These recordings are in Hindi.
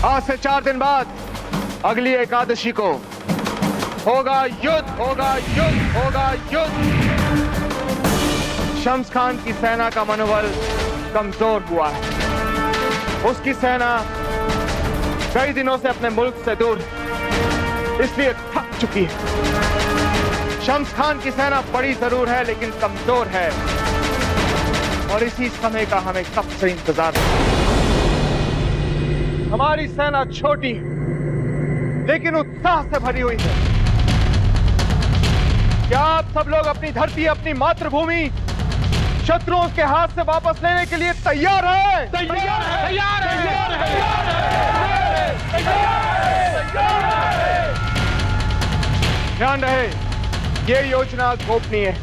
आज से 4 दिन बाद अगली एकादशी को होगा युद्ध, होगा युद्ध, होगा युद्ध। शम्स खान की सेना का मनोबल कमजोर हुआ है। उसकी सेना कई दिनों से अपने मुल्क से दूर इसलिए थक चुकी है। शम्स खान की सेना बड़ी जरूर है लेकिन कमजोर है और इसी समय का हमें कब से इंतजार है। हमारी सेना छोटी लेकिन उत्साह से भरी हुई है। क्या आप सब लोग अपनी धरती, अपनी मातृभूमि शत्रुओं के हाथ से वापस लेने के लिए तैयार हैं? तैयार है, तैयार है, तैयार है। ध्यान रहे, ये योजना गोपनीय है,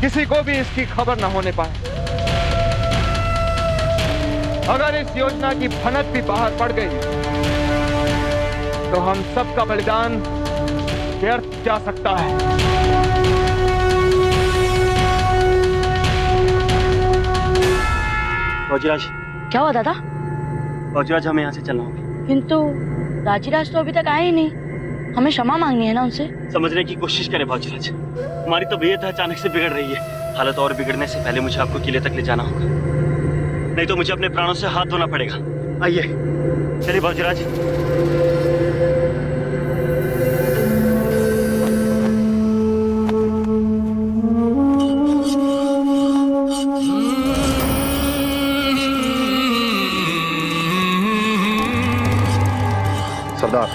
किसी को भी इसकी खबर न होने पाए। अगर इस योजना की भनक भी बाहर पड़ गई तो हम सबका बलिदान व्यर्थ जा सकता है। फौजीराज, क्या हुआ दादा? फौजीराज, हमें यहाँ से चलना होगा। किंतु राजीराज तो अभी तक आए ही नहीं, हमें क्षमा मांगनी है ना उनसे। समझने की कोशिश करें फौजीराज, हमारी तबीयत अचानक से बिगड़ रही है। हालत और बिगड़ने से पहले मुझे आपको किले तक ले जाना होगा, नहीं तो मुझे अपने प्राणों से हाथ धोना पड़ेगा। आइए चलिए फौजीराज। सरदार,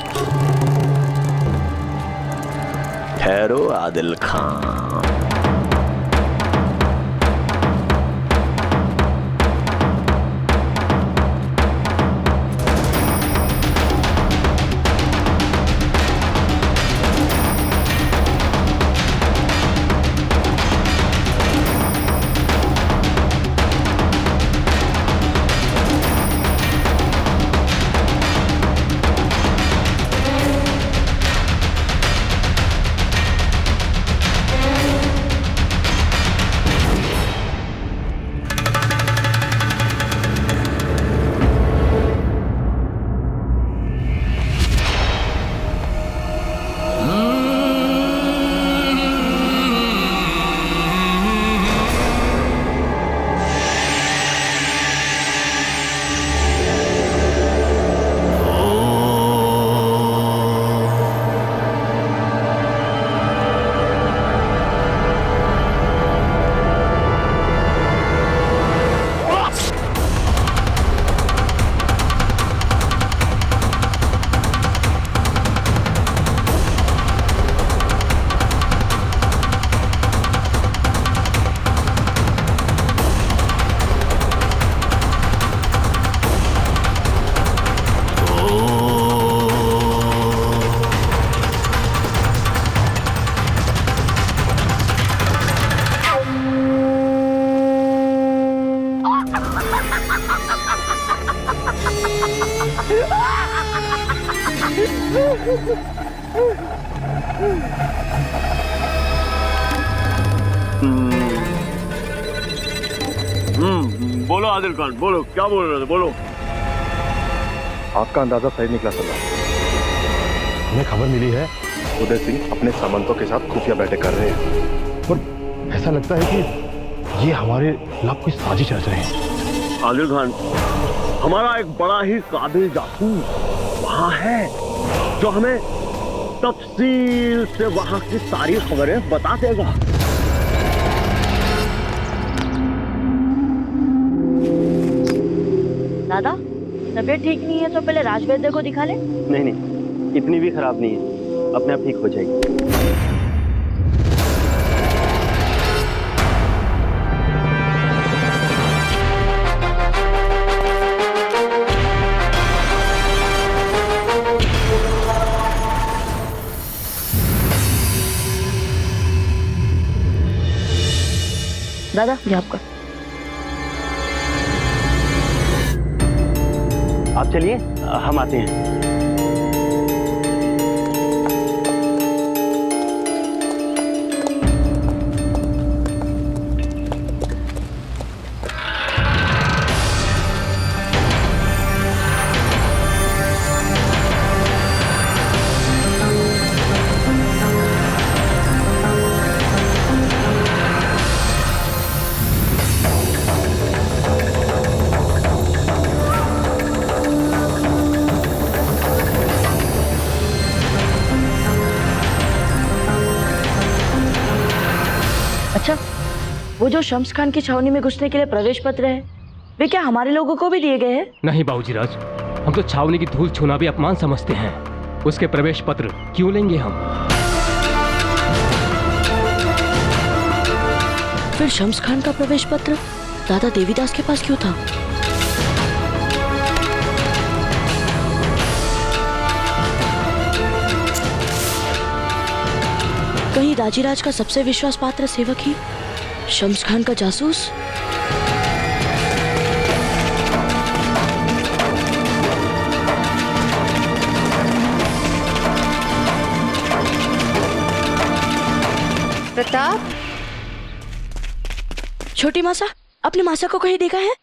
ठहरो आदिल खान। बोलो आदिल खान, बोलो, क्या बोल रहे थे, बोलो। आपका अंदाजा सही निकला सरदार। हमें खबर मिली है उदय सिंह अपने सामंतों के साथ खुफिया बैठक कर रहे हैं और ऐसा लगता है कि ये हमारे खिलाफ कोई साजिश रच रहे हैं। आदिल खान, हमारा एक बड़ा ही काबिल जासूस वहाँ है जो हमें तफसील से वहाँ की सारी खबरें बता देगा। दादा, तबीयत ठीक नहीं है तो पहले राजवैद्य को दिखा ले। नहीं नहीं, इतनी भी खराब नहीं है, अपने आप ठीक हो जाएगी। दादा, ये आपका। आप चलिए, हम आते हैं। वो जो शम्स खान की छावनी में घुसने के लिए प्रवेश पत्र है, वे क्या हमारे लोगों को भी दिए गए हैं? नहीं बाबूजी राज, हम तो छावनी की धूल छूना भी अपमान समझते हैं। उसके प्रवेश पत्र क्यों लेंगे हम? फिर शम्स खान का प्रवेश पत्र दादा देवीदास के पास क्यों था? कहीं दाजीराज का सबसे विश्वास पात्र सेवक ही शम्स खान का जासूस? प्रताप, छोटी मासा, अपनी मासा को कहीं देखा है?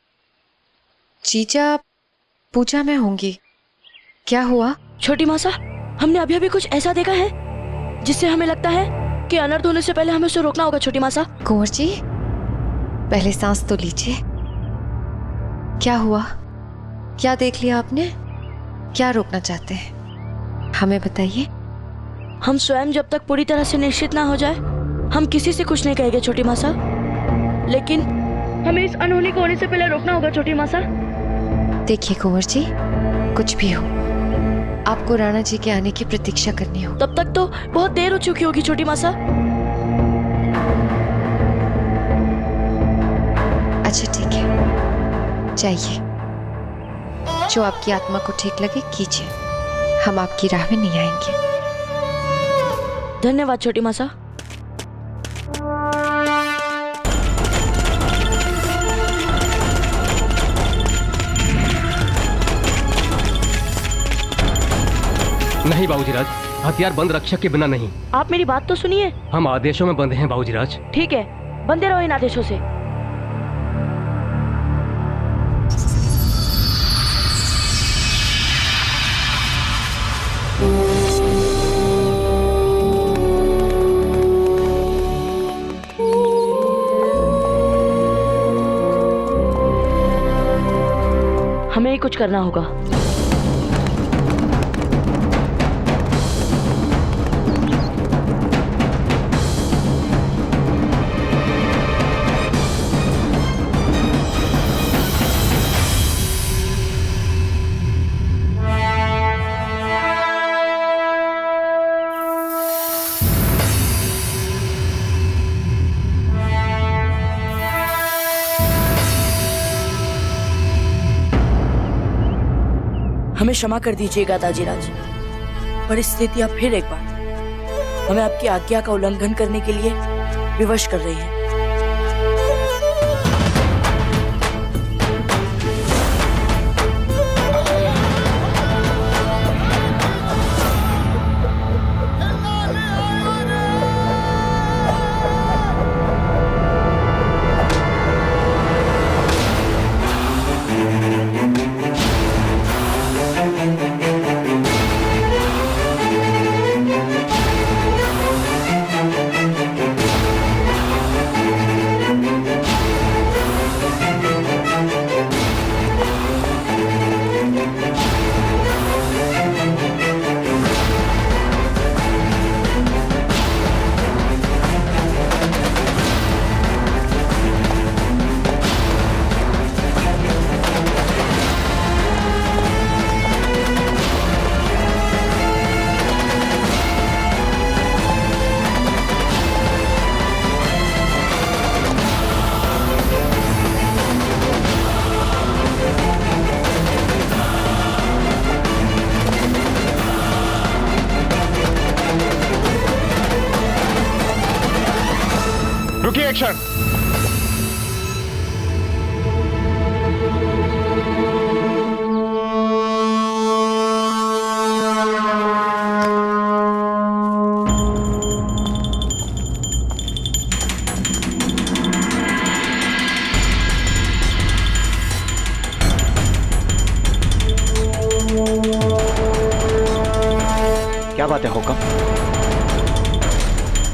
जीजा पूजा में होंगी। क्या हुआ? छोटी मासा, हमने अभी अभी कुछ ऐसा देखा है जिससे हमें लगता है कि अनर्थ होने से पहले हमें उसे रोकना होगा। छोटी मासा। कुंवर जी, पहले सांस तो लीजिए। क्या हुआ? क्या देख लिया आपने? क्या रोकना चाहते हैं? हमें बताइए। हम स्वयं जब तक पूरी तरह से निश्चित ना हो जाए, हम किसी से कुछ नहीं कहेंगे छोटी मासा। लेकिन हमें इस अनहोनी को होने से पहले रोकना होगा छोटी मासा। देखिए कुंवर जी, कुछ भी हो, आपको राणा जी के आने की प्रतीक्षा करनी हो। तब तक तो बहुत देर हो चुकी होगी छोटी मासा। अच्छा ठीक है, जाइए। जो आपकी आत्मा को ठीक लगे कीजिए। हम आपकी राह में नहीं आएंगे। धन्यवाद छोटी मासा। नहीं बाबूजी राज, हथियार बंद रक्षक के बिना नहीं। आप मेरी बात तो सुनिए। हम आदेशों में बंधे हैं बाबूजी राज। ठीक है, बंधे रहो इन आदेशों से। हमें ही कुछ करना होगा। हमें क्षमा कर दीजिएगा दाजीराज, परिस्थितियां फिर एक बार हमें आपकी आज्ञा का उल्लंघन करने के लिए विवश कर रही हैं। रुकिए, एक क्षण। क्या बात है हुक्म?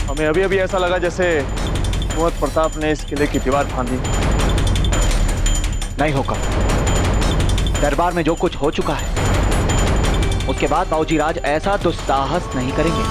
हमें अभी अभी ऐसा लगा जैसे कुंवर प्रताप ने इस किले की दीवार फांदी। नहीं हुक्म, दरबार में जो कुछ हो चुका है उसके बाद बाबूजी राज ऐसा दुस्साहस नहीं करेंगे।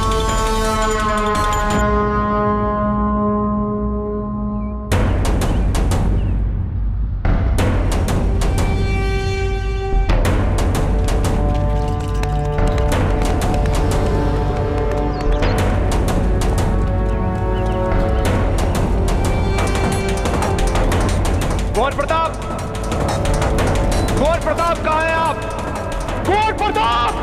प्रताप!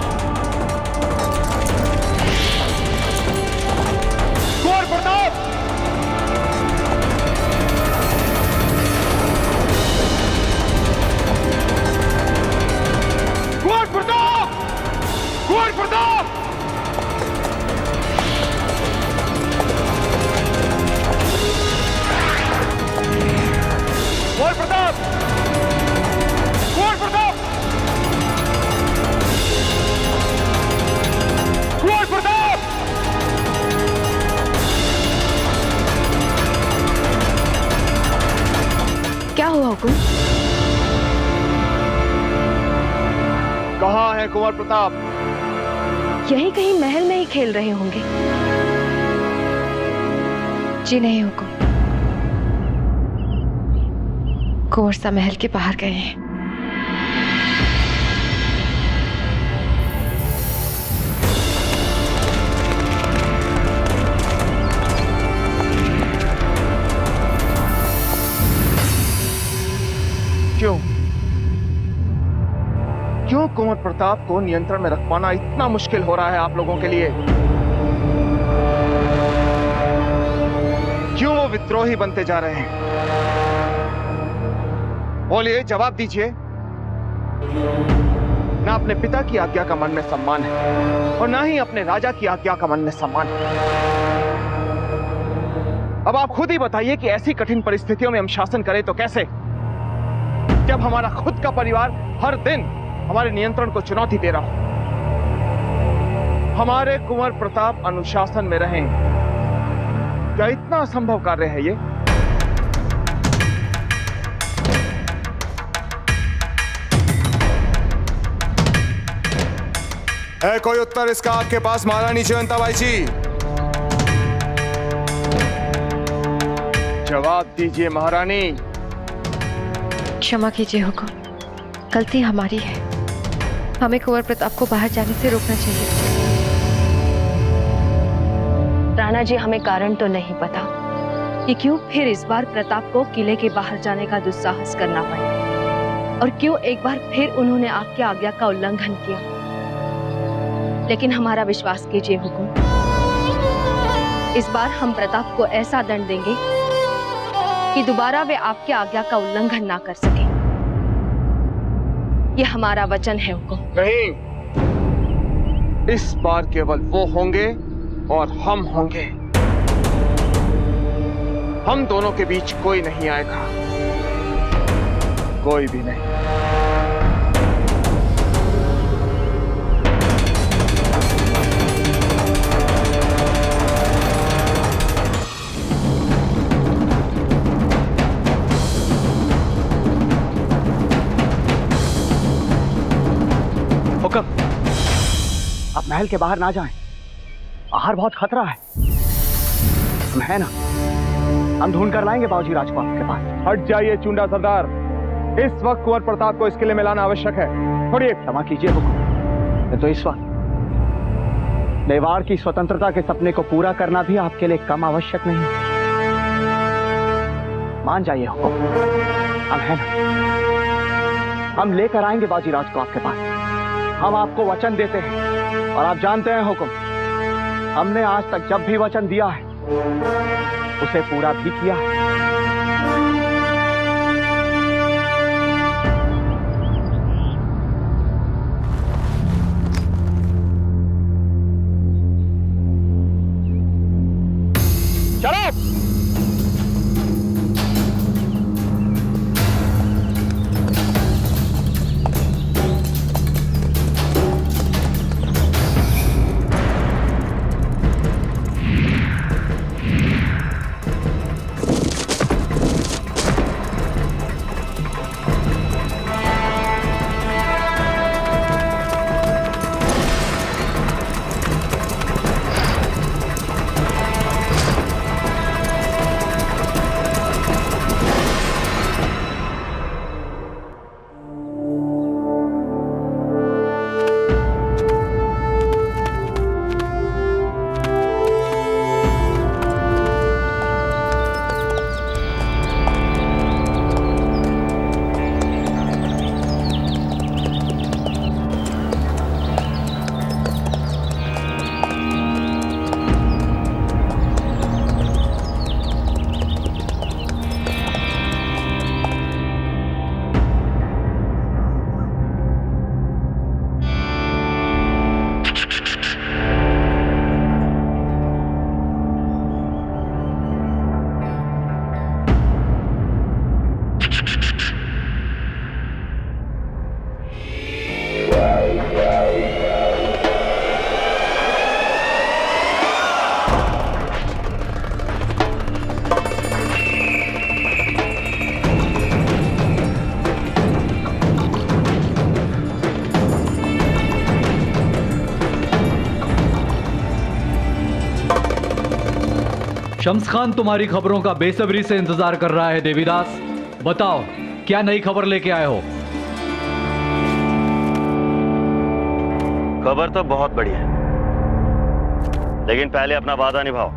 कुंवर प्रताप! कुंवर प्रताप! कुंवर प्रताप! कुंवर प्रताप! कुंवर प्रताप! कुंवर प्रताप! क्या हुआ हुकुम? कहाँ है कुंवर प्रताप? यही कहीं महल में ही खेल रहे होंगे। जी नहीं हुकुम, कुंवर सा महल के बाहर गए हैं। क्यों? क्यों कुंवर प्रताप को नियंत्रण में रख पाना इतना मुश्किल हो रहा है आप लोगों के लिए? क्यों वो विद्रोही बनते जा रहे हैं? बोलिए, जवाब दीजिए। ना अपने पिता की आज्ञा का मन में सम्मान है और ना ही अपने राजा की आज्ञा का मन में सम्मान है। अब आप खुद ही बताइए कि ऐसी कठिन परिस्थितियों में हम शासन करें तो कैसे, जब हमारा खुद का परिवार हर दिन हमारे नियंत्रण को चुनौती दे रहा हो। हमारे कुंवर प्रताप अनुशासन में रहें, क्या इतना असंभव कार्य है ये? है कोई उत्तर इसका आपके पास महारानी जयंताबाई जी? जवाब दीजिए महारानी। क्षमा कीजिए हुकुम, गलती हमारी है। हमें कुंवर प्रताप को बाहर जाने से रोकना चाहिए। राणा जी, हमें कारण तो नहीं पता कि क्यों फिर इस बार प्रताप को किले के बाहर जाने का दुस्साहस करना पड़ा और क्यों एक बार फिर उन्होंने आपकी आज्ञा का उल्लंघन किया। लेकिन हमारा विश्वास कीजिए हुकुम, इस बार हम प्रताप को ऐसा दंड देंगे कि दोबारा वे आपकी आज्ञा का उल्लंघन ना कर सके। यह हमारा वचन है हुकुम। नहीं, इस बार केवल वो होंगे और हम होंगे। हम दोनों के बीच कोई नहीं आएगा, कोई भी नहीं। हुक्म, आप महल के बाहर ना जाएं। बाहर बहुत खतरा है। हम है ना, हम ढूंढ कर लाएंगे बाबूजी राज को आपके पास। हट जाइए चुंडा सरदार, इस वक्त कुंवर प्रताप को इस किले में लाना आवश्यक है। छोड़िए। क्षमा कीजिए हुक्म, तो इस वक्त मेवाड़ की स्वतंत्रता के सपने को पूरा करना भी आपके लिए कम आवश्यक नहीं। मान जाइए हुक्म, हम है ना, हम लेकर आएंगे बाबूजी राज को आपके पास। हम आपको वचन देते हैं और आप जानते हैं हुक्म, हमने आज तक जब भी वचन दिया है उसे पूरा भी किया है। चलो। शम्स खान तुम्हारी खबरों का बेसब्री से इंतजार कर रहा है। देवीदास, बताओ क्या नई खबर लेके आए हो? खबर तो बहुत बढ़िया है, लेकिन पहले अपना वादा निभाओ।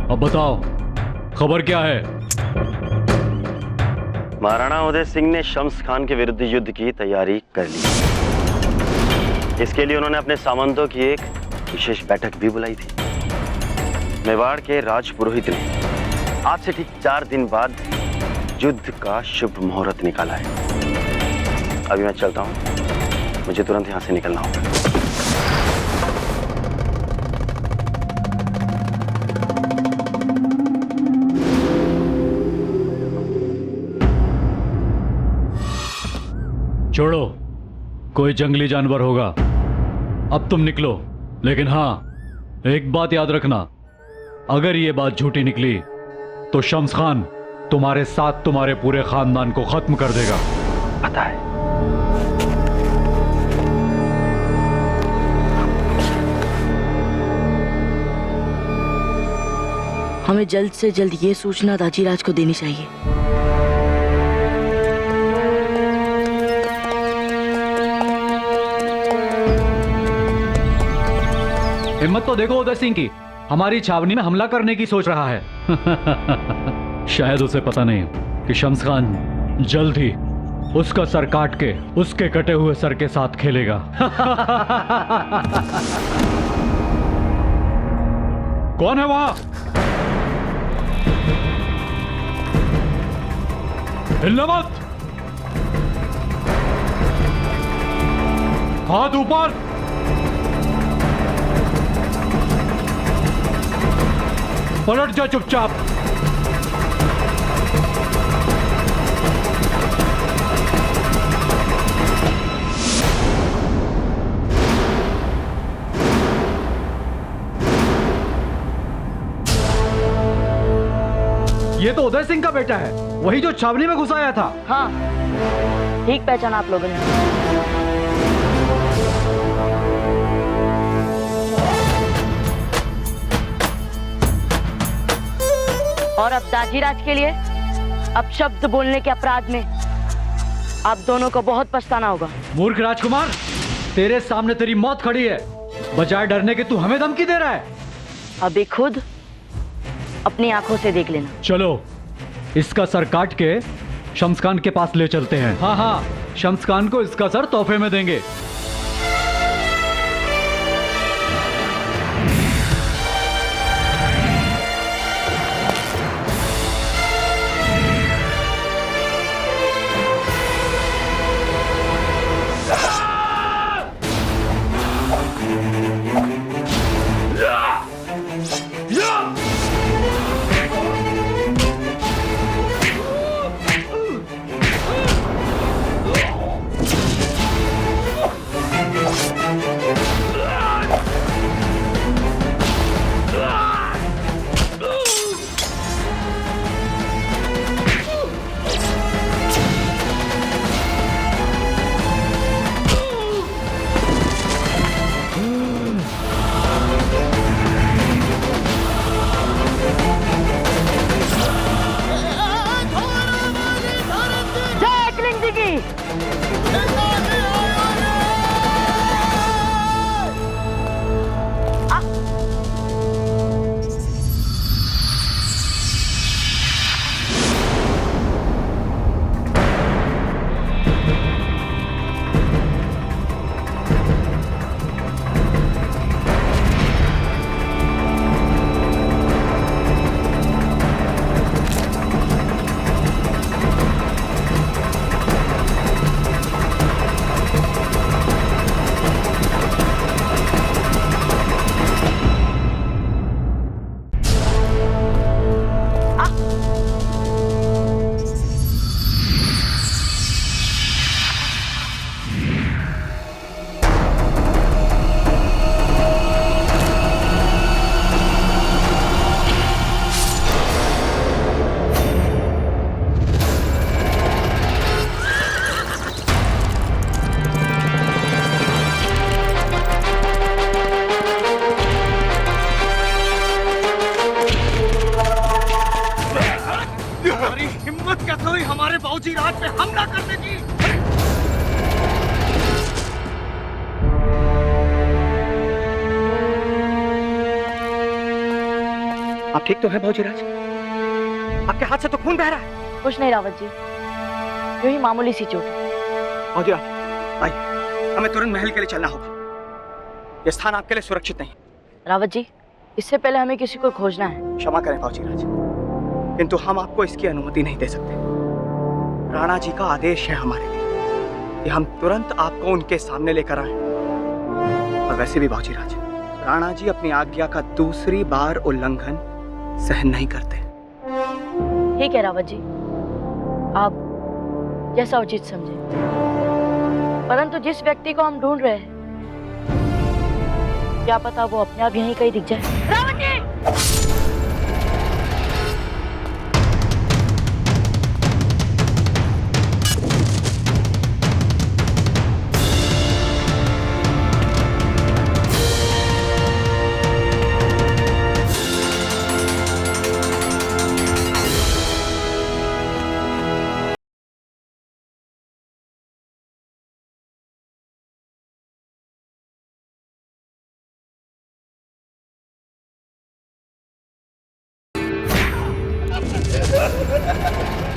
अब बताओ खबर क्या है? महाराणा उदय सिंह ने शम्स खान के विरुद्ध युद्ध की तैयारी कर ली। इसके लिए उन्होंने अपने सामंतों की एक विशेष बैठक भी बुलाई थी। मेवाड़ के राजपुरोहित ने आज से ठीक 4 दिन बाद युद्ध का शुभ मुहूर्त निकाला है। अभी मैं चलता हूं, मुझे तुरंत यहां से निकलना होगा। छोड़ो, कोई जंगली जानवर होगा। अब तुम निकलो, लेकिन हाँ, एक बात याद रखना, अगर ये बात झूठी निकली तो शम्स खान तुम्हारे साथ तुम्हारे पूरे खानदान को खत्म कर देगा। पता है। हमें जल्द से जल्द ये सूचना दाजीराज को देनी चाहिए। हिम्मत तो देखो उदय सिंह की, हमारी छावनी में हमला करने की सोच रहा है। शायद उसे पता नहीं कि शम्स खान जल्द ही उसका सर काट के उसके कटे हुए सर के साथ खेलेगा। कौन है वहां? हिलना मत, हाथ ऊपर। पलट जा चुपचाप। ये तो उदय सिंह का बेटा है, वही जो छावनी में घुसाया था। हाँ, ठीक पहचाना आप लोगों ने। और अब दाजीराज के लिए अपशब्द बोलने के अपराध में आप दोनों को बहुत पछताना होगा। मूर्ख राजकुमार, तेरे सामने तेरी मौत खड़ी है, बजाय डरने के तू हमें धमकी दे रहा है। अभी खुद अपनी आंखों से देख लेना। चलो, इसका सर काट के शम्स खान के पास ले चलते हैं। हाँ हाँ, शम्स खान को इसका सर तोहफे में देंगे। बाजीराज पे हमला करने की। आप ठीक तो है बाजीराज? आपके हाथ से तो खून बह रहा है। कुछ नहीं रावत जी, यूं ही मामूली सी चोट। बाजीराज आइए, हमें तुरंत महल के लिए चलना होगा। यह स्थान आपके लिए सुरक्षित नहीं। रावत जी, इससे पहले हमें किसी को खोजना है। क्षमा करें बाजीराज, किंतु हम आपको इसकी अनुमति नहीं दे सकते। राणा जी का आदेश है हमारे लिए कि हम तुरंत आपको उनके सामने लेकर आए। और वैसे भी बाजीराज, राणा जी अपनी आज्ञा का दूसरी बार उल्लंघन सहन नहीं करते। ठीक है रावत जी, आप जैसा उचित समझे। परंतु जिस व्यक्ति को हम ढूंढ रहे हैं, क्या पता वो अपने आप यहीं कहीं दिख जाए। रावत जी!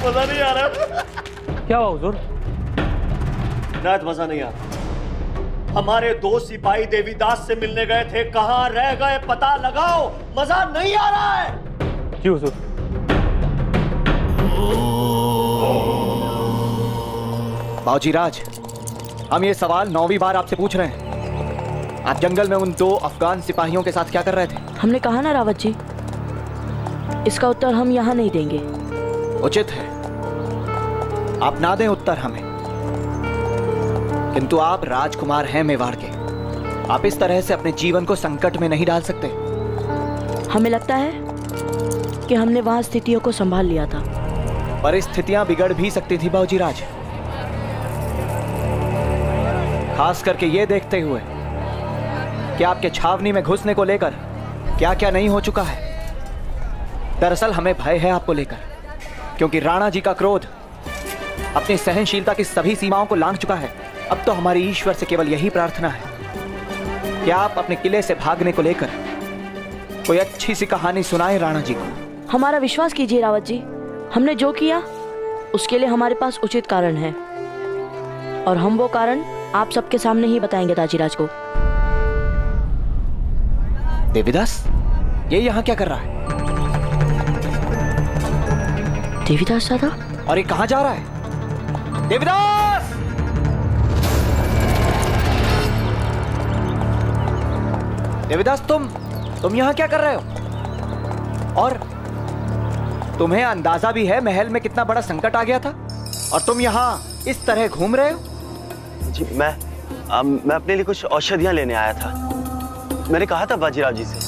मजा नहीं आ रहा। क्या हुआ हुजूर? नायत मजा नहीं आ रहा। हमारे दो सिपाही देवीदास से मिलने गए थे, कहां रह गए पता लगाओ। मजा नहीं आ रहा है। जी हुजूर। बाजीराज, हम ये सवाल 9वीं बार आपसे पूछ रहे हैं। आप जंगल में उन 2 अफगान सिपाहियों के साथ क्या कर रहे थे? हमने कहा ना रावत जी, इसका उत्तर हम यहाँ नहीं देंगे। उचित है, आप ना दें उत्तर हमें, किंतु आप राजकुमार हैं मेवाड़ के। आप इस तरह से अपने जीवन को संकट में नहीं डाल सकते। हमें लगता है कि हमने वहां स्थितियों को संभाल लिया था। परिस्थितियां बिगड़ भी सकती थी बाजीराज, खास करके ये देखते हुए कि आपके छावनी में घुसने को लेकर क्या क्या नहीं हो चुका है। दरअसल हमें भय है आपको लेकर, क्योंकि राणा जी का क्रोध अपनी सहनशीलता की सभी सीमाओं को लांघ चुका है। अब तो हमारी ईश्वर से केवल यही प्रार्थना है कि आप अपने किले से भागने को लेकर कोई अच्छी सी कहानी सुनाएं राणा जी को। हमारा विश्वास कीजिए रावत जी, हमने जो किया उसके लिए हमारे पास उचित कारण है, और हम वो कारण आप सबके सामने ही बताएंगे ताजीराज को। देवीदास, ये यहाँ क्या कर रहा है? देवीदास दादा? और ये कहाँ जा रहा है? देवीदास! देवीदास, तुम यहाँ क्या कर रहे हो? और तुम्हें अंदाजा भी है महल में कितना बड़ा संकट आ गया था, और तुम यहाँ इस तरह घूम रहे हो? जी मैं अपने लिए कुछ औषधियां लेने आया था। मैंने कहा था बाजीराव जी से।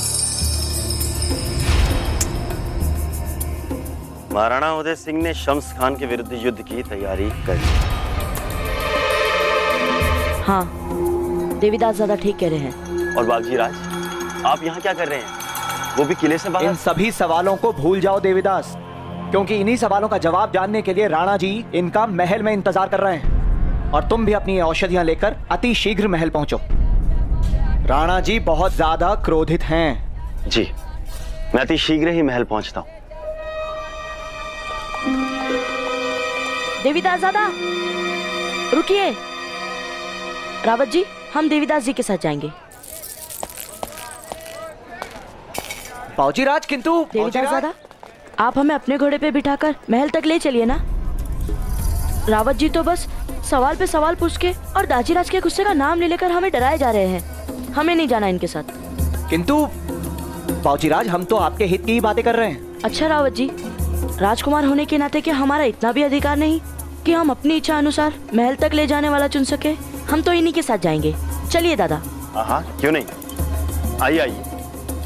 महाराणा उदय सिंह ने शम्स खान के विरुद्ध युद्ध की तैयारी कर ली। हाँ, देवीदास ज्यादा ठीक कह रहे हैं। और बाजीराज, आप यहाँ क्या कर रहे हैं? वो भी किले से बाहर? इन सभी सवालों को भूल जाओ देवीदास, क्योंकि इन्हीं सवालों का जवाब जानने के लिए राणा जी इनका महल में इंतजार कर रहे हैं। और तुम भी अपनी औषधियां लेकर अति शीघ्र महल पहुंचो। राणा जी बहुत ज्यादा क्रोधित हैं। जी, मैं अति शीघ्र ही महल पहुंचता हूं। देवीदास दादा, रुकिए। रावत जी, हम देवीदास जी के साथ जाएंगे। बाजीराज, किंतु देवीदास दादा, आप हमें अपने घोड़े पे बिठाकर महल तक ले चलिए ना। रावत जी तो बस सवाल पे सवाल पूछ के और दाजीराज के गुस्से का नाम ले लेकर हमें डराए जा रहे हैं। हमें नहीं जाना इनके साथ। किंतु बाजीराज, हम तो आपके हित की ही बातें कर रहे हैं। अच्छा रावत जी, राजकुमार होने के नाते क्या हमारा इतना भी अधिकार नहीं कि हम अपनी इच्छा अनुसार महल तक ले जाने वाला चुन सके? हम तो इन्हीं के साथ जाएंगे। चलिए दादा। हाँ, क्यों नहीं। आइए आइए,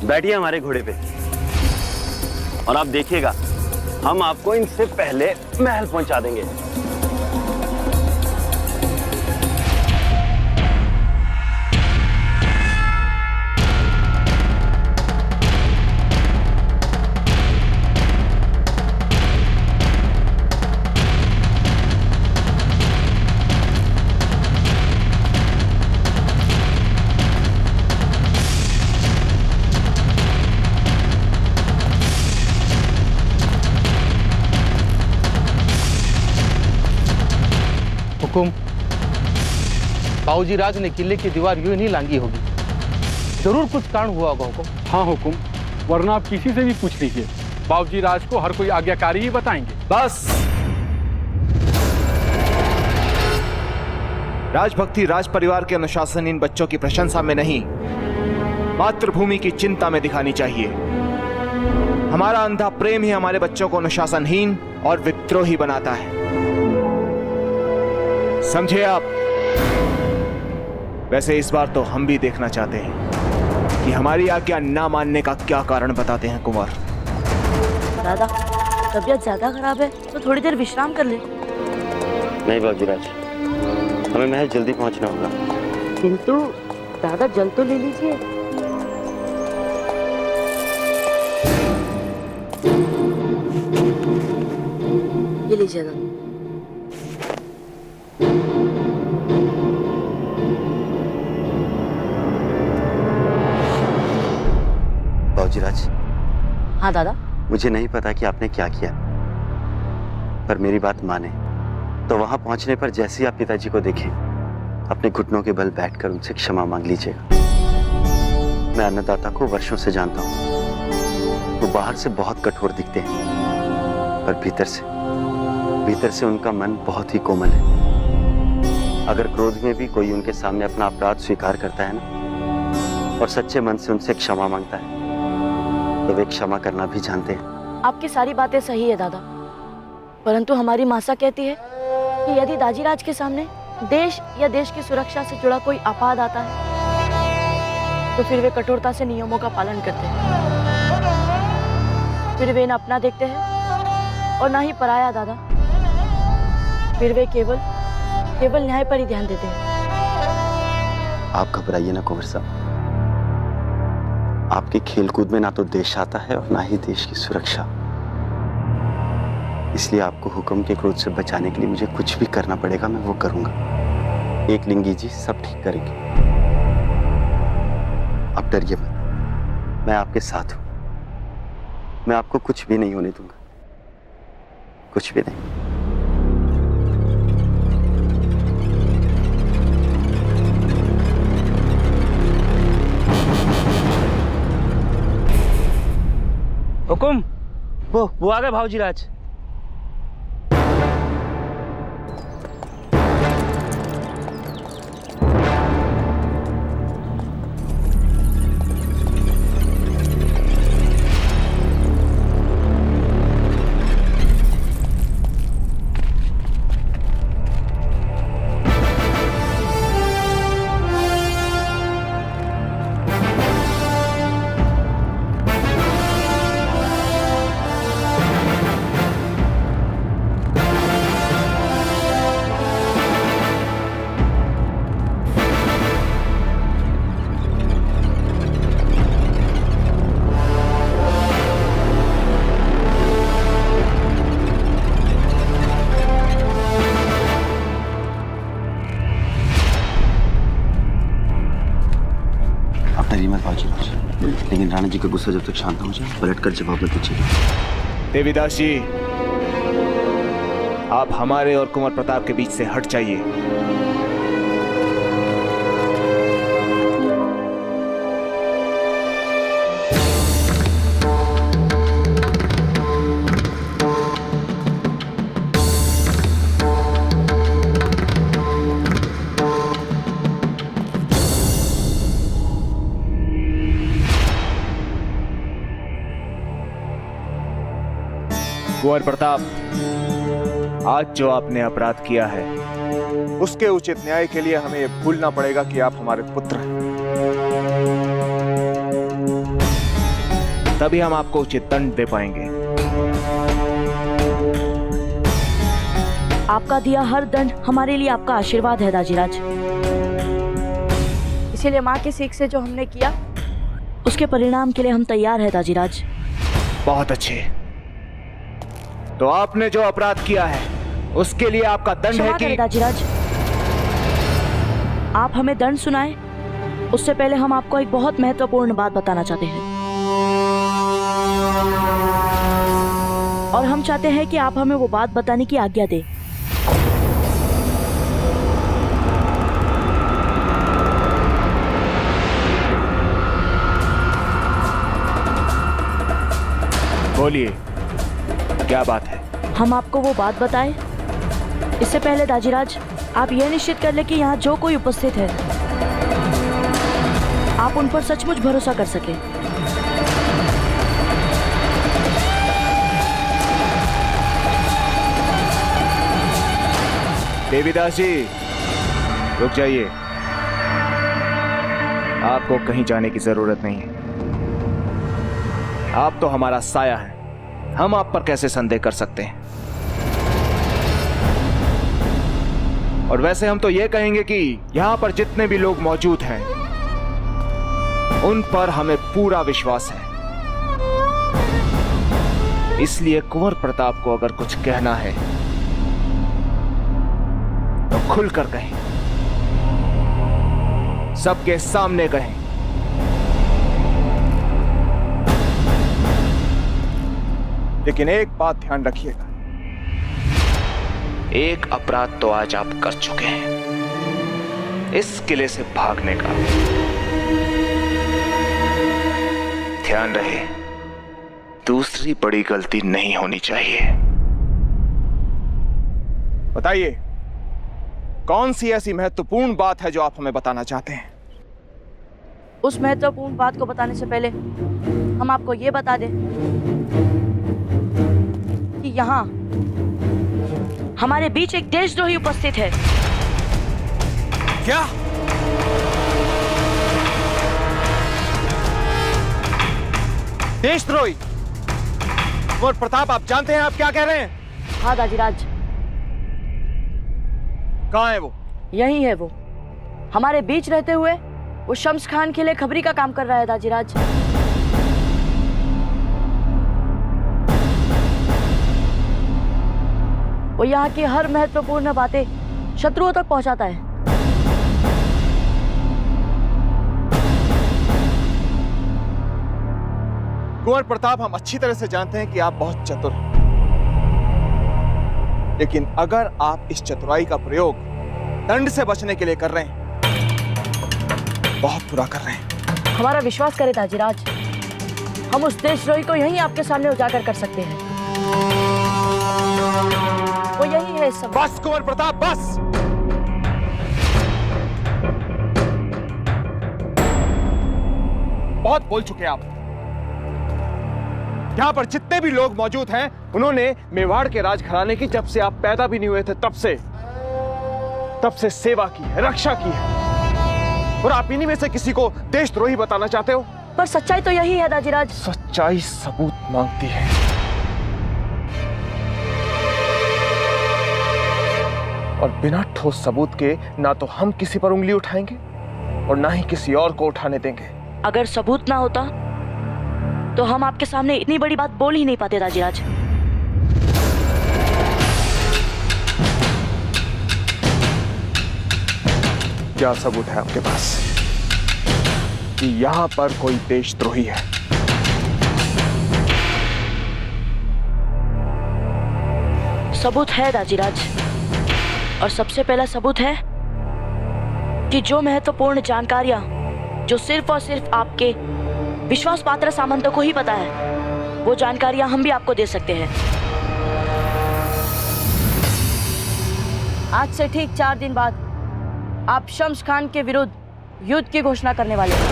बैठिए हमारे घोड़े पे, और आप देखिएगा हम आपको इनसे पहले महल पहुंचा देंगे। हुकुम, बाबूजी राज ने किले की दीवार यूं ही नहीं लांगी होगी, जरूर कुछ कारण हुआ होगा हुकुम। हाँ हुकुम, वरना आप किसी से भी पूछ लीजिए, बाबूजी राज को हर कोई आज्ञाकारी ही बताएंगे। बस, राजभक्ति राज परिवार के अनुशासनहीन बच्चों की प्रशंसा में नहीं, मातृभूमि की चिंता में दिखानी चाहिए। हमारा अंधा प्रेम ही हमारे बच्चों को अनुशासनहीन और विद्रोही बनाता है, समझे आप? वैसे इस बार तो हम भी देखना चाहते हैं कि हमारी आज्ञा ना मानने का क्या कारण बताते हैं कुंवर। दादा, तबीयत ज्यादा खराब है तो थोड़ी देर विश्राम कर ले। नहीं बाबूजीराज, हमें महल जल्दी पहुंचना होगा। किंतु दादा जल तो ले लीजिए। ये लीजिए दादा। बाबूजीराज। हाँ दादा। मुझे नहीं पता कि आपने क्या किया, पर मेरी बात माने तो वहां पहुंचने पर जैसे ही आप पिताजी को देखें, अपने घुटनों के बल बैठकर उनसे क्षमा मांग लीजिएगा। मैं अन्नदाता को वर्षों से जानता हूं, वो बाहर से बहुत कठोर दिखते हैं, पर भीतर से उनका मन बहुत ही कोमल है। अगर क्रोध में भी कोई उनके सामने अपना अपराध स्वीकार करता है ना, और सच्चे मन से उनसे क्षमा मांगता है, तो वे क्षमा करना भी जानते हैं। आपकी सारी बातें सही है दादा, परंतु हमारी मासा कहती है कि यदि दाजीराज के सामने देश या देश की सुरक्षा से जुड़ा कोई अपराध आता है, तो फिर वे कठोरता से नियमों का पालन करते हैं। फिर वे न अपना देखते हैं और ना ही पराया दादा। फिर वे केवल न्याय पर ही ध्यान देते हैं। आप घबराइए ना कुंवर साहब, आपके खेलकूद में ना तो देश आता है और ना ही देश की सुरक्षा। इसलिए आपको हुक्म के क्रोध से बचाने के लिए मुझे कुछ भी करना पड़ेगा, मैं वो करूंगा। एक लिंगी जी सब ठीक करेंगे, अब डरिए मत, मैं आपके साथ हूं। मैं आपको कुछ भी नहीं होने दूंगा, कुछ भी नहीं। हुकुम, वो आ गए भाऊजीराज। लेकिन राणा जी का गुस्सा जब तक शांत हो जाए, पलटकर जवाब मत दीजिएगा। देवीदास जी, आप हमारे और कुंवर प्रताप के बीच से हट जाइए। कुंवर प्रताप, आज जो आपने अपराध किया है, उसके उचित न्याय के लिए हमें यह भूलना पड़ेगा कि आप हमारे पुत्र हैं। तभी हम आपको उचित दंड दे पाएंगे। आपका दिया हर दंड हमारे लिए आपका आशीर्वाद है दाजीराज। इसीलिए माँ की सीख से जो हमने किया, उसके परिणाम के लिए हम तैयार हैं दाजीराज। बहुत अच्छे। तो आपने जो अपराध किया है, उसके लिए आपका दंड है कि... दाजीराज, आप हमें दंड सुनाएं, उससे पहले हम आपको एक बहुत महत्वपूर्ण बात बताना चाहते हैं। और हम चाहते हैं कि आप हमें वो बात बताने की आज्ञा दें। बोलिए, क्या बात है? हम आपको वो बात बताएं। इससे पहले दाजीराज, आप यह निश्चित कर ले कि यहाँ जो कोई उपस्थित है, आप उन पर सचमुच भरोसा कर सके। देवीदास जी, रुक जाइए। आपको कहीं जाने की जरूरत नहीं है। आप तो हमारा साया है, हम आप पर कैसे संदेह कर सकते हैं? और वैसे हम तो ये कहेंगे कि यहां पर जितने भी लोग मौजूद हैं, उन पर हमें पूरा विश्वास है। इसलिए कुंवर प्रताप को अगर कुछ कहना है तो खुलकर कहें, सबके सामने कहें। लेकिन एक बात ध्यान रखिएगा, एक अपराध तो आज आप कर चुके हैं, इस किले से भागने का। ध्यान रहे, दूसरी बड़ी गलती नहीं होनी चाहिए। बताइए, कौन सी ऐसी महत्वपूर्ण बात है जो आप हमें बताना चाहते हैं? उस महत्वपूर्ण बात को बताने से पहले हम आपको ये बता दें कि यहाँ हमारे बीच एक देशद्रोही उपस्थित है। क्या? देशद्रोही? कुंवर प्रताप, आप जानते हैं आप क्या कह रहे हैं? हाँ दाजीराज। कहाँ है वो? यही है वो। हमारे बीच रहते हुए वो शम्स खान के लिए खबरी का काम कर रहा है दाजीराज। वो यहाँ की हर महत्वपूर्ण बातें शत्रुओं तक पहुंचाता है। कुंवर प्रताप, हम अच्छी तरह से जानते हैं कि आप बहुत चतुर हैं, लेकिन अगर आप इस चतुराई का प्रयोग दंड से बचने के लिए कर रहे हैं, बहुत बुरा कर रहे हैं। हमारा विश्वास करें दाजीराज, हम उस देशद्रोही को यहीं आपके सामने उजागर कर सकते हैं। वो यही है इस समय। बस कुंवर प्रताप, बस। बहुत बोल चुके आप। यहां पर जितने भी लोग मौजूद हैं, उन्होंने मेवाड़ के राजघराने की, जब से आप पैदा भी नहीं हुए थे तब से सेवा की है, रक्षा की है। और आप इन्हीं में से किसी को देशद्रोही बताना चाहते हो? पर सच्चाई तो यही है दाजीराज। सच्चाई सबूत मांगती है। और बिना ठोस सबूत के ना तो हम किसी पर उंगली उठाएंगे और ना ही किसी और को उठाने देंगे। अगर सबूत ना होता तो हम आपके सामने इतनी बड़ी बात बोल ही नहीं पाते दाजीराज। क्या सबूत है आपके पास कि यहां पर कोई देशद्रोही है? सबूत है दाजीराज, और सबसे पहला सबूत है कि जो महत्वपूर्ण जानकारियां जो सिर्फ और सिर्फ आपके विश्वास पात्र सामंतों को ही पता है, वो जानकारियां हम भी आपको दे सकते हैं। आज से ठीक 4 दिन बाद आप शम्स खान के विरुद्ध युद्ध की घोषणा करने वाले हैं।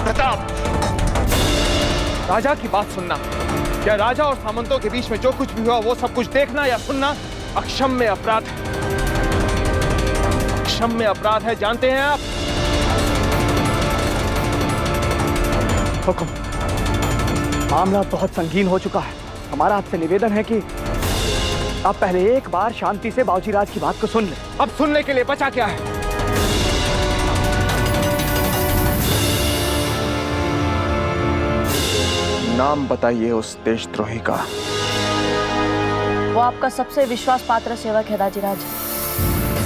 प्रताप, राजा की बात सुनना, क्या राजा और सामंतों के बीच में जो कुछ भी हुआ वो सब कुछ देखना या सुनना अक्षम्य अपराध है। अक्षम्य अपराध है, जानते हैं आप? हुकुम, मामला बहुत संगीन हो चुका है। हमारा आपसे निवेदन है कि आप पहले एक बार शांति से बावजीराज की बात को सुन लें। अब सुनने के लिए बचा क्या है? नाम बताइए उस देशद्रोही का। वो आपका सबसे विश्वास पात्र सेवक है दाजीराज,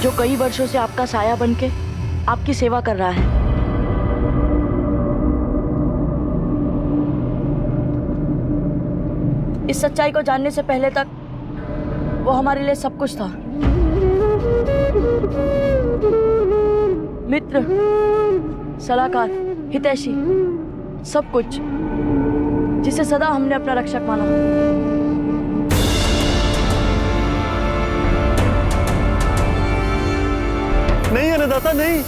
जो कई वर्षों से आपका साया बनके आपकी सेवा कर रहा है। इस सच्चाई को जानने से पहले तक वो हमारे लिए सब कुछ था। मित्र, सलाहकार, हितैषी, सब कुछ, जिसे सदा हमने अपना रक्षक माना। नहीं अन्नदाता, नहीं।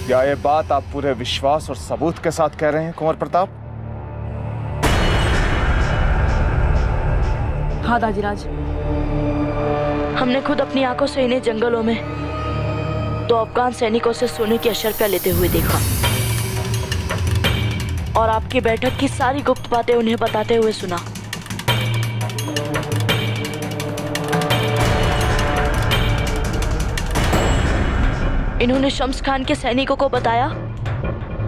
क्या ये बात आप पूरे विश्वास और सबूत के साथ कह रहे हैं कुंवर प्रताप? हाँ दाजीराज, हमने खुद अपनी आंखों से इन्हें जंगलों में 2 अफगान सैनिकों से सोने की अशर्फियां लेते हुए देखा और आपकी बैठक की सारी गुप्त बातें उन्हें बताते हुए सुना। इन्होंने शम्स खान के सैनिकों को बताया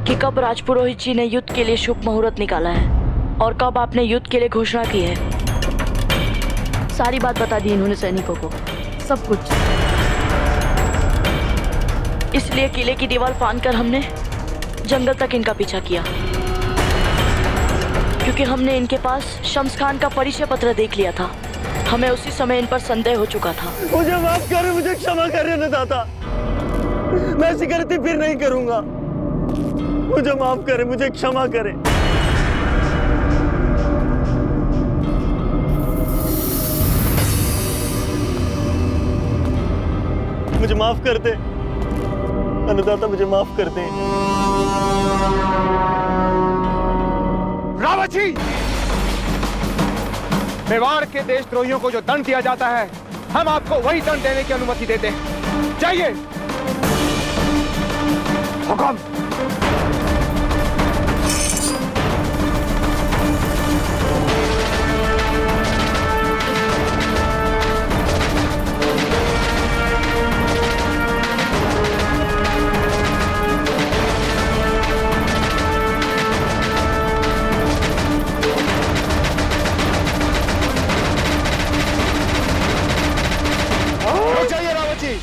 कि कब राजपुरोहित जी ने युद्ध के लिए शुभ मुहूर्त निकाला है और कब आपने युद्ध के लिए घोषणा की है। सारी बात बता दी इन्होंने सैनिकों को, सब कुछ। इसलिए किले की दीवार फांदकर हमने जंगल तक इनका पीछा किया, क्योंकि हमने इनके पास शम्स खान का परिचय पत्र देख लिया था। हमें उसी समय इन पर संदेह हो चुका था। मुझे माफ करें, मुझे क्षमा करें अन्नदाता। मैं ऐसी गलती फिर नहीं करूंगा। मुझे माफ करें, मुझे क्षमा करें। मुझे माफ कर दे अन्नदाता, मुझे माफ कर दे। रावत जी, मेवाड़ के देशद्रोहियों को जो दंड दिया जाता है, हम आपको वही दंड देने की अनुमति देते हैं। जाइए। हुक्म। जाइए रावत जी।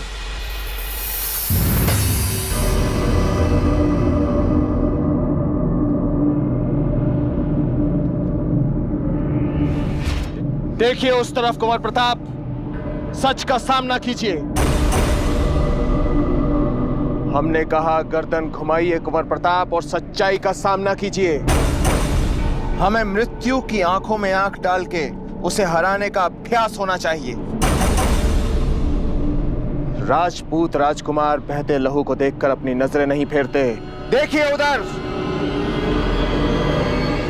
देखिए उस तरफ कुंवर प्रताप, सच का सामना कीजिए। हमने कहा गर्दन घुमाइए कुंवर प्रताप और सच्चाई का सामना कीजिए। हमें मृत्यु की आंखों में आंख डाल के उसे हराने का अभ्यास होना चाहिए। राजपूत राजकुमार बहते लहू को देखकर अपनी नजरें नहीं फेरते। देखिए उधर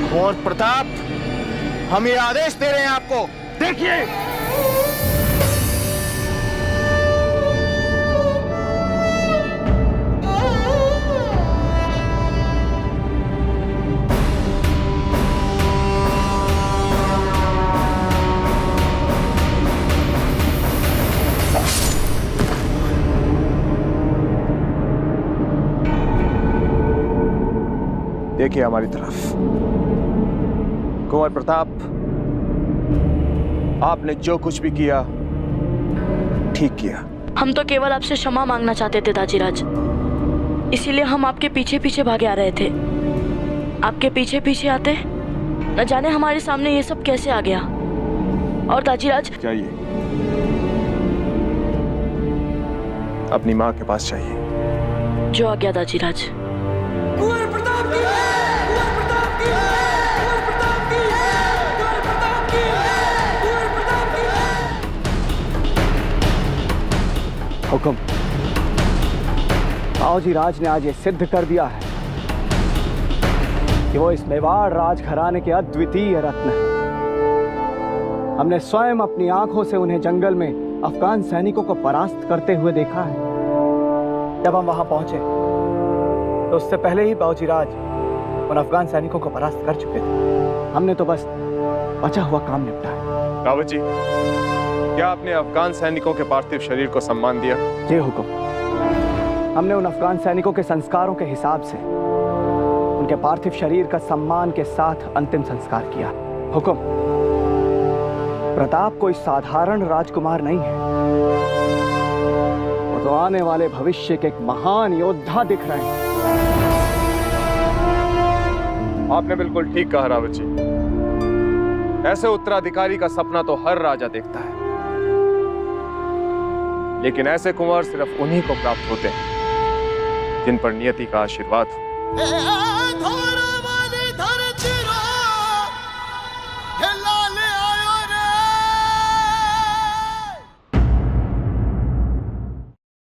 कुंवर प्रताप, हम ये आदेश दे रहे हैं आपको, देखिए। देखिए हमारी तरफ। कुंवर प्रताप, आपने जो कुछ भी किया ठीक किया। हम तो केवल आपसे क्षमा मांगना चाहते थे दाजीराज, इसीलिए हम आपके पीछे पीछे भागे आ रहे थे। आपके पीछे पीछे आते न जाने हमारे सामने ये सब कैसे आ गया। और दाजीराज, जाइए, अपनी माँ के पास जाइए। जो आ गया दाजीराज। हुक्म। बाबूजी राज ने आज ये सिद्ध कर दिया है कि वो इस मेवाड़ राजघराने के अद्वितीय रत्न हैं। हमने स्वयं अपनी आंखों से उन्हें जंगल में अफगान सैनिकों को परास्त करते हुए देखा है। जब हम वहां पहुंचे तो उससे पहले ही बाबूजी राज उन अफगान सैनिकों को परास्त कर चुके थे। हमने तो बस बचा हुआ काम निपटाया। रावत जी, क्या आपने अफगान सैनिकों के पार्थिव शरीर को सम्मान दिया? जी हुक्म। हमने उन अफगान सैनिकों के संस्कारों के हिसाब से उनके पार्थिव शरीर का सम्मान के साथ अंतिम संस्कार किया। हुक्म। प्रताप कोई साधारण राजकुमार नहीं है, वो तो आने वाले भविष्य के एक महान योद्धा दिख रहे हैं। आपने बिल्कुल ठीक कहा रावत जी। ऐसे उत्तराधिकारी का सपना तो हर राजा देखता है, लेकिन ऐसे कुंवर सिर्फ उन्हीं को प्राप्त होते हैं जिन पर नियति का आशीर्वाद हो।